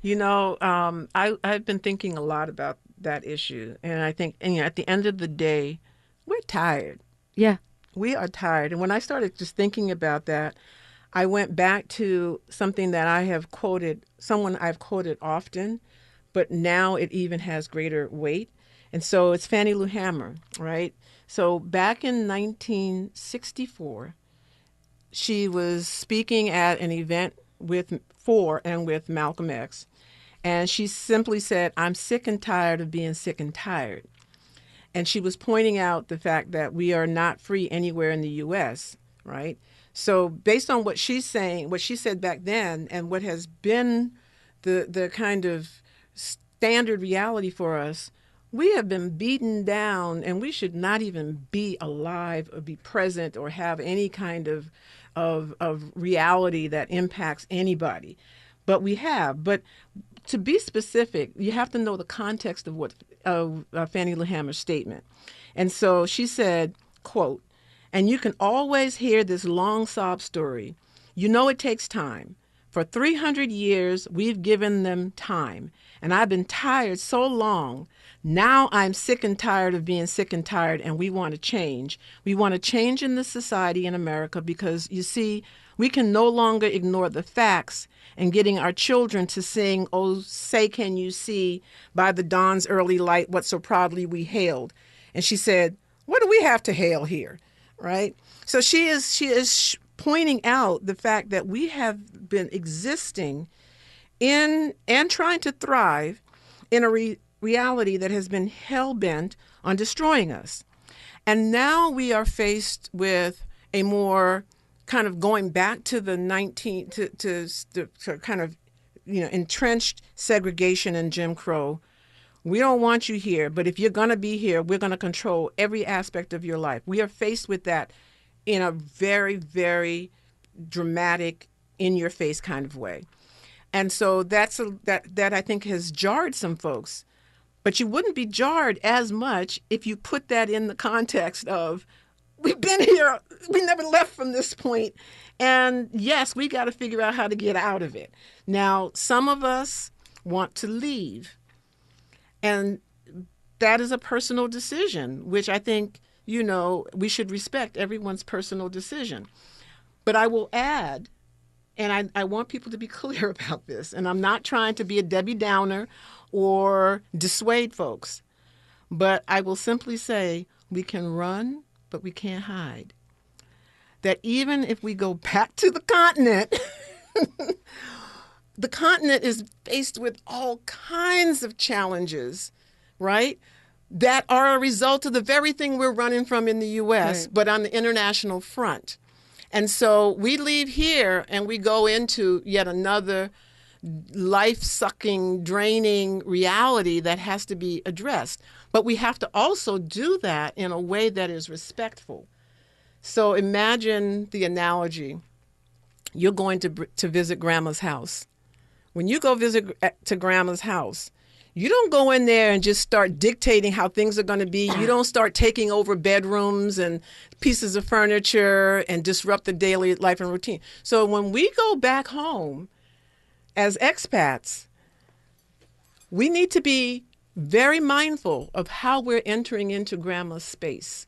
I've been thinking a lot about that issue. And I think at the end of the day, we're tired. Yeah. We are tired. And when I started just thinking about that, I went back to something that someone I've quoted often, but now it even has greater weight. And so it's Fannie Lou Hamer, right? So back in 1964, she was speaking at an event with Malcolm X, and she simply said, "I'm sick and tired of being sick and tired." And she was pointing out the fact that we are not free anywhere in the U.S., right? So based on what she's saying, what she said back then, and what has been the kind of standard reality for us, we have been beaten down, and we should not even be alive or be present or have any kind of reality that impacts anybody. But we have. But to be specific, you have to know the context of Fannie Lou Hamer's statement. And so she said, quote, "And you can always hear this long sob story. You know it takes time. For 300 years, we've given them time. And I've been tired so long. Now I'm sick and tired of being sick and tired, and we want to change. We want to change in this society in America because, you see, we can no longer ignore the facts and getting our children to sing, 'Oh, say can you see, by the dawn's early light, what so proudly we hailed.'" And she said, what do we have to hail here, right? So she is pointing out the fact that we have been existing in and trying to thrive in a reality that has been hell-bent on destroying us. And now we are faced with a more kind of going back to the kind of entrenched segregation and Jim Crow. We don't want you here, but if you're going to be here, we're going to control every aspect of your life. We are faced with that in a very, very dramatic, in-your-face kind of way. And so that I think has jarred some folks. But you wouldn't be jarred as much if you put that in the context of, we've been here, we never left from this point. And yes, we got to figure out how to get out of it. Now, some of us want to leave. And that is a personal decision, which I think, we should respect everyone's personal decision. But I will add, and I want people to be clear about this, and I'm not trying to be a Debbie Downer or dissuade folks, but I will simply say we can run, but we can't hide. That even if we go back to the continent, the continent is faced with all kinds of challenges, right? That are a result of the very thing we're running from in the U.S., right, but on the international front. And so we leave here and we go into yet another life-sucking, draining reality that has to be addressed. But we have to also do that in a way that is respectful. So imagine the analogy. You're going to visit grandma's house. When you go visit to grandma's house, you don't go in there and just start dictating how things are going to be. You don't start taking over bedrooms and pieces of furniture and disrupt the daily life and routine. So when we go back home as expats, we need to be very mindful of how we're entering into grandma's space.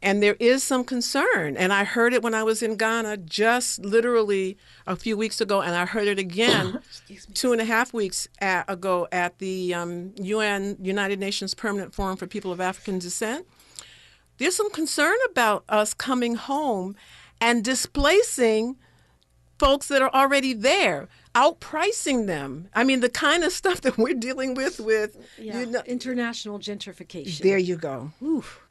And there is some concern. And I heard it when I was in Ghana just literally a few weeks ago, and I heard it again 2.5 weeks ago at the United Nations Permanent Forum for People of African Descent. There's some concern about us coming home and displacing folks that are already there, outpricing them. I mean, the kind of stuff that we're dealing with international gentrification. There you go. Oof.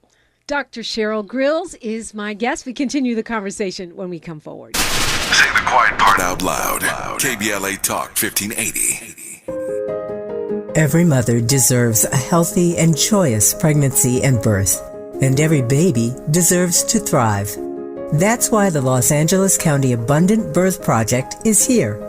Dr. Cheryl Grills is my guest. We continue the conversation when we come forward. Say the quiet part out loud. KBLA Talk 1580. Every mother deserves a healthy and joyous pregnancy and birth, and every baby deserves to thrive. That's why the Los Angeles County Abundant Birth Project is here.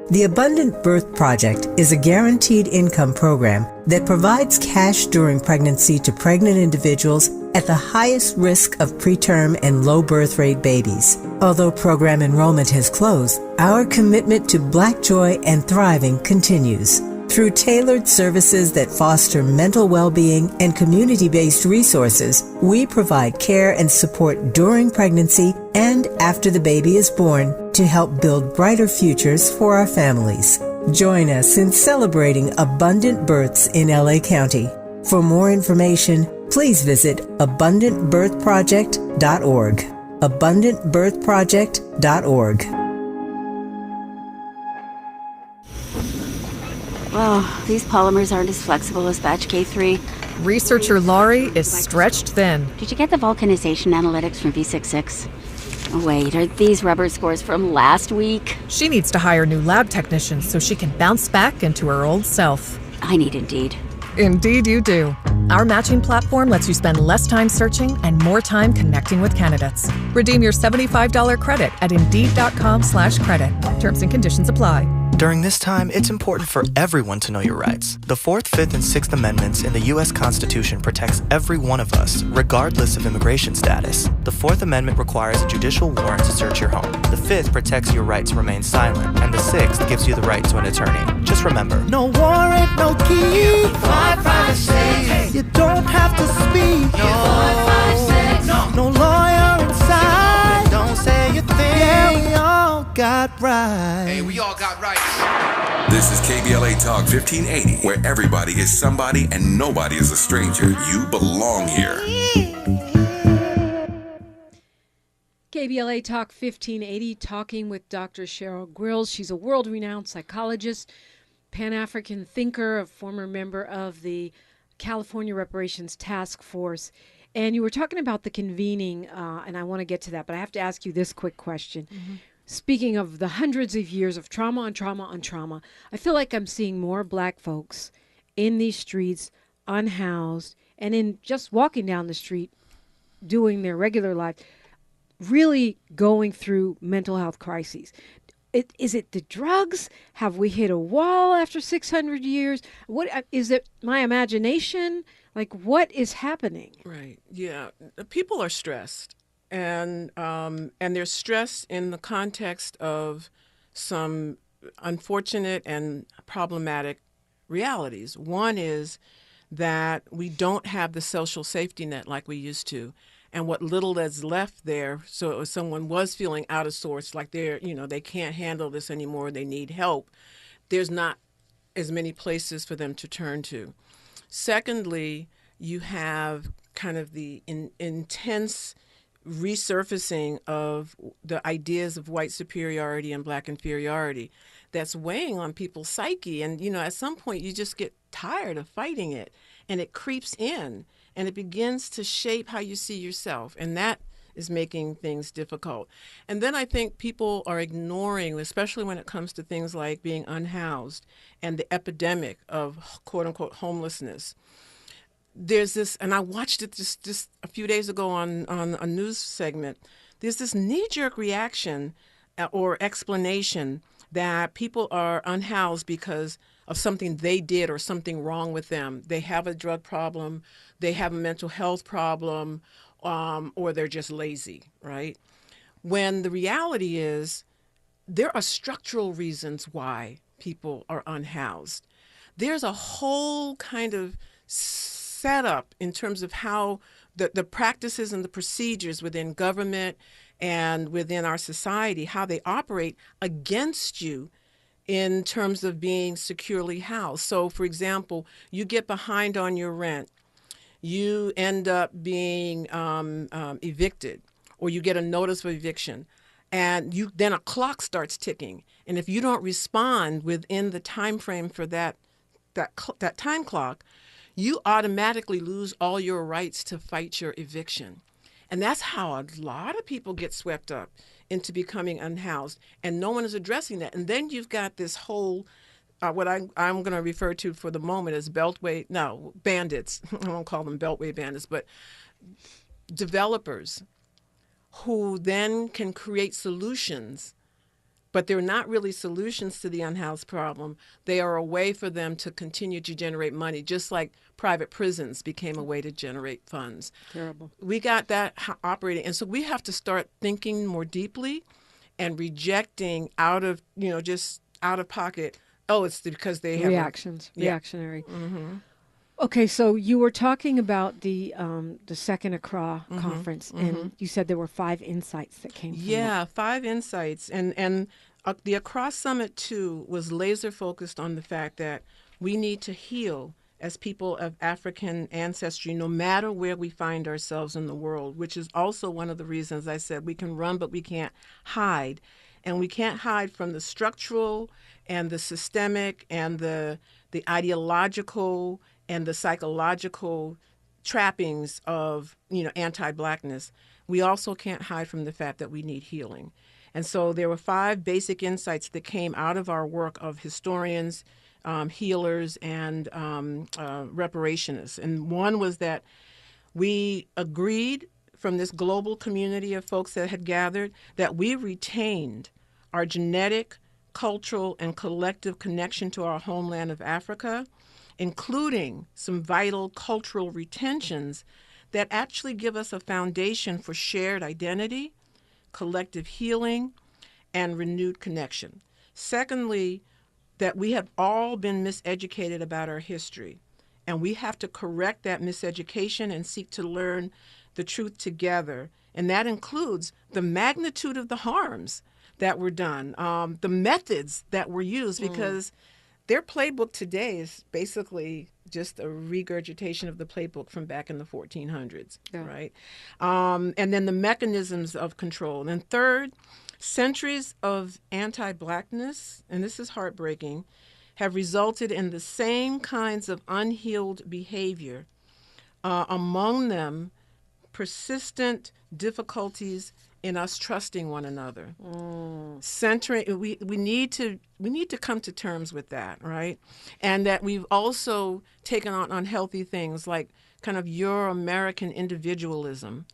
The Abundant Birth Project is a guaranteed income program that provides cash during pregnancy to pregnant individuals at the highest risk of preterm and low birth rate babies. Although program enrollment has closed, our commitment to Black joy and thriving continues. Through tailored services that foster mental well-being and community-based resources, we provide care and support during pregnancy and after the baby is born to help build brighter futures for our families. Join us in celebrating abundant births in LA County. For more information, please visit abundantbirthproject.org. abundantbirthproject.org. Oh, these polymers aren't as flexible as batch K3. Researcher Laurie is stretched thin. Did you get the vulcanization analytics from V66? Oh, wait, are these rubber scores from last week? She needs to hire new lab technicians so she can bounce back into her old self. I need Indeed. Indeed you do. Our matching platform lets you spend less time searching and more time connecting with candidates. Redeem your $75 credit at Indeed.com/credit. Terms and conditions apply. During this time, it's important for everyone to know your rights. The 4th, 5th, and 6th Amendments in the U.S. Constitution protects every one of us, regardless of immigration status. The 4th Amendment requires a judicial warrant to search your home. The 5th protects your right to remain silent, and the 6th gives you the right to an attorney. Just remember, no warrant, no key, 556. You don't have to speak. No 556. No lawyer inside. Don't say a thing. Yeah, we all got rights. Hey, we all got rights. This is KBLA Talk 1580, where everybody is somebody and nobody is a stranger. You belong here. KBLA Talk 1580, talking with Dr. Cheryl Grills. She's a world-renowned psychologist, Pan-African thinker, a former member of the California Reparations Task Force. And you were talking about the convening, and I want to get to that, but I have to ask you this quick question. Mm-hmm. Speaking of the hundreds of years of trauma on trauma on trauma, I feel like I'm seeing more Black folks in these streets, unhoused, and in just walking down the street, doing their regular life, really going through mental health crises. Is it the drugs? Have we hit a wall after 600 years? What is it? My imagination? Like, what is happening? Right. Yeah. People are stressed, and they're stressed in the context of some unfortunate and problematic realities. One is that we don't have the social safety net like we used to. And what little that's left there, so if someone was feeling out of sorts, like they can't handle this anymore, they need help, there's not as many places for them to turn to. Secondly, you have kind of the intense resurfacing of the ideas of white superiority and black inferiority that's weighing on people's psyche. And, at some point you just get tired of fighting it, and it creeps in. And it begins to shape how you see yourself. And that is making things difficult. And then I think people are ignoring, especially when it comes to things like being unhoused and the epidemic of quote unquote homelessness. There's this, and I watched it just a few days ago on a news segment. There's this knee-jerk reaction or explanation that people are unhoused because of something they did or something wrong with them. They have a drug problem, they have a mental health problem, or they're just lazy, right? When the reality is there are structural reasons why people are unhoused. There's a whole kind of setup in terms of how the practices and the procedures within government and within our society, how they operate against you in terms of being securely housed. So, for example, you get behind on your rent, you end up being evicted, or you get a notice of eviction, and then a clock starts ticking. And if you don't respond within the time frame for that time clock, you automatically lose all your rights to fight your eviction. And that's how a lot of people get swept up into becoming unhoused, and no one is addressing that. And then you've got this whole, what I'm going to refer to for the moment as bandits. I won't call them beltway bandits, but developers who then can create solutions, but they're not really solutions to the unhoused problem. They are a way for them to continue to generate money, just like private prisons became a way to generate funds. Terrible. We got that operating. And so we have to start thinking more deeply and rejecting out of pocket, it's because they have reactionary. Mm-hmm. Okay, so you were talking about the second Accra conference, and you said there were 5 insights that came from that. 5 insights. And the Accra Summit, too, was laser focused on the fact that we need to heal as people of African ancestry, no matter where we find ourselves in the world, which is also one of the reasons I said we can run, but we can't hide. And we can't hide from the structural and the systemic and the ideological and the psychological trappings of, anti-Blackness. We also can't hide from the fact that we need healing. And so there were 5 basic insights that came out of our work of historians, healers, and reparationists. And one was that we agreed from this global community of folks that had gathered that we retained our genetic, cultural, and collective connection to our homeland of Africa, including some vital cultural retentions that actually give us a foundation for shared identity, collective healing, and renewed connection. Secondly, that we have all been miseducated about our history, and we have to correct that miseducation and seek to learn the truth together. And that includes the magnitude of the harms that were done, the methods that were used, because their playbook today is basically just a regurgitation of the playbook from back in the 1400s, right? And then the mechanisms of control. And third, centuries of anti-Blackness, and this is heartbreaking, have resulted in the same kinds of unhealed behavior, among them persistent difficulties in us trusting one another. Centering, we need to come to terms with that, right? And that we've also taken on unhealthy things like kind of Euro-American individualism,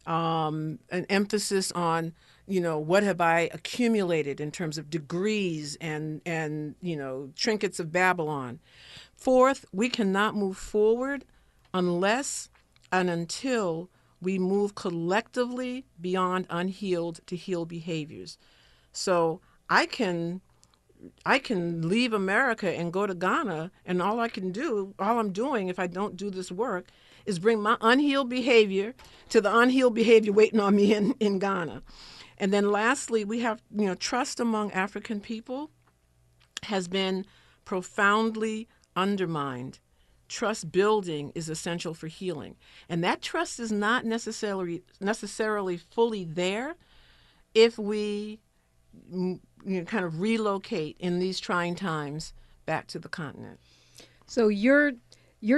an emphasis on, what have I accumulated in terms of degrees and trinkets of Babylon. Fourth, we cannot move forward unless and until we move collectively beyond unhealed to healed behaviors. So I can leave America and go to Ghana, and all I'm doing if I don't do this work is bring my unhealed behavior to the unhealed behavior waiting on me in Ghana. And then lastly, we have, trust among African people has been profoundly undermined. Trust building is essential for healing. And that trust is not necessarily fully there if we kind of relocate in these trying times back to the continent. So you're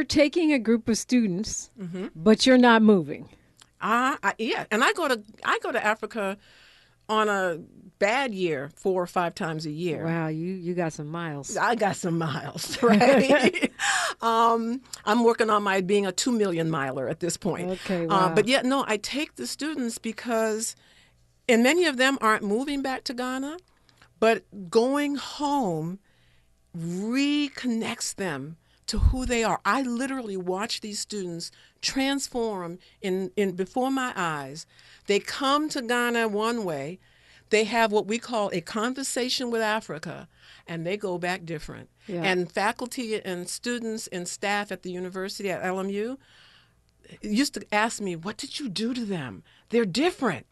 taking a group of students, but you're not moving. Yeah, and I go to Africa on a bad year 4 or 5 times a year. Wow, you got some miles. I got some miles, right? I'm working on being a 2 million miler at this point. Okay, wow. But yet, no, I take the students because, and many of them aren't moving back to Ghana, but going home reconnects them to who they are. I literally watch these students transform in before my eyes. They come to Ghana one way, they have what we call a conversation with Africa, and they go back different. Yeah. And faculty and students and staff at the university at LMU used to ask me, what did you do to them? They're different.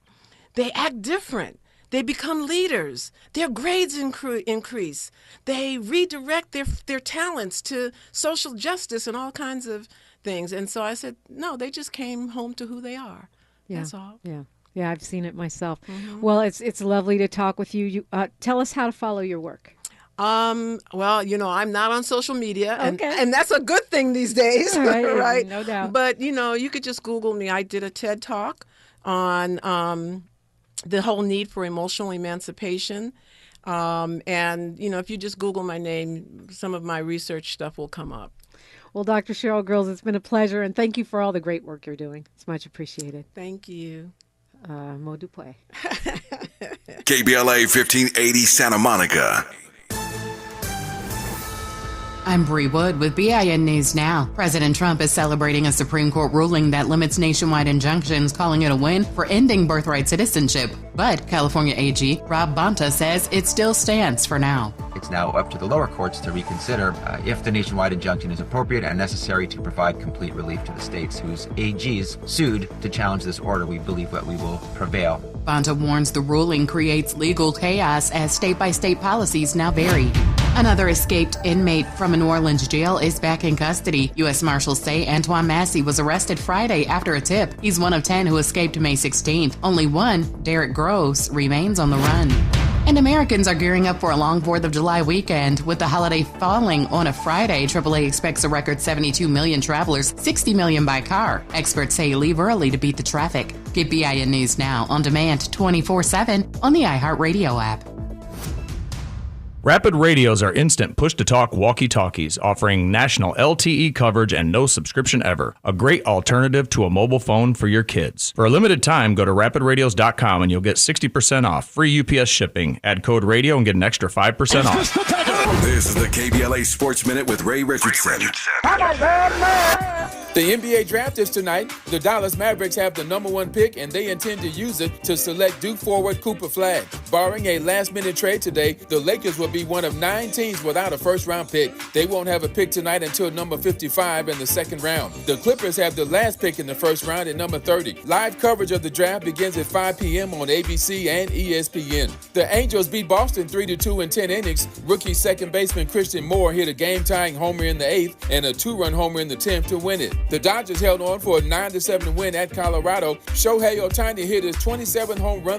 They act different. They become leaders. Their grades increase. They redirect their talents to social justice and all kinds of things. And so I said, no, they just came home to who they are. Yeah. That's all. Yeah, I've seen it myself. Well, it's lovely to talk with you. Tell us how to follow your work. Well, I'm not on social media, and Okay. and that's a good thing these days, Right, right? no doubt. But, you could just Google me. I did a TED Talk on the whole need for emotional emancipation. And, if you just Google my name, some of my research stuff will come up. Well, Dr. Cheryl Grills, it's been a pleasure, and thank you for all the great work you're doing. It's much appreciated. Thank you. Mo Dupuy. KBLA 1580 Santa Monica. I'm Bree Wood with BIN News Now. President Trump is celebrating a Supreme Court ruling that limits nationwide injunctions, calling it a win for ending birthright citizenship. But California AG Rob Bonta says it still stands for now. It's now up to the lower courts to reconsider if the nationwide injunction is appropriate and necessary to provide complete relief to the states whose AGs sued to challenge this order. We believe that we will prevail. Bonta warns the ruling creates legal chaos as state-by-state policies now vary. Another escaped inmate from a New Orleans jail is back in custody. U.S. Marshals say Antoine Massey was arrested Friday after a tip. He's one of 10 who escaped May 16th. Only one, Derek Gross, remains on the run. And Americans are gearing up for a long 4th of July weekend. With the holiday falling on a Friday, AAA expects a record 72 million travelers, 60 million by car. Experts say leave early to beat the traffic. Get BIN News Now on demand 24/7 on the iHeartRadio app. Rapid radios are instant push-to-talk walkie-talkies offering national LTE coverage and no subscription ever. A great alternative to a mobile phone for your kids. For a limited time, go to rapidradios.com and you'll get 60% off. Free UPS shipping. Add code radio and get an extra 5% off. This is the KBLA Sports Minute with Ray Richardson. The NBA draft is tonight. The Dallas Mavericks have the #1 pick, and they intend to use it to select Duke forward Cooper Flagg. Barring a last-minute trade today, the Lakers will be one of 9 teams without a first-round pick. They won't have a pick tonight until number 55 in the second round. The Clippers have the last pick in the first round at number 30. Live coverage of the draft begins at 5 p.m. on ABC and ESPN. The Angels beat Boston 3-2 in 10 innings. Rookie second baseman Christian Moore hit a game-tying homer in the 8th and a 2-run homer in the 10th to win it. The Dodgers held on for a 9-7 win at Colorado. Shohei Ohtani hit his 27th home run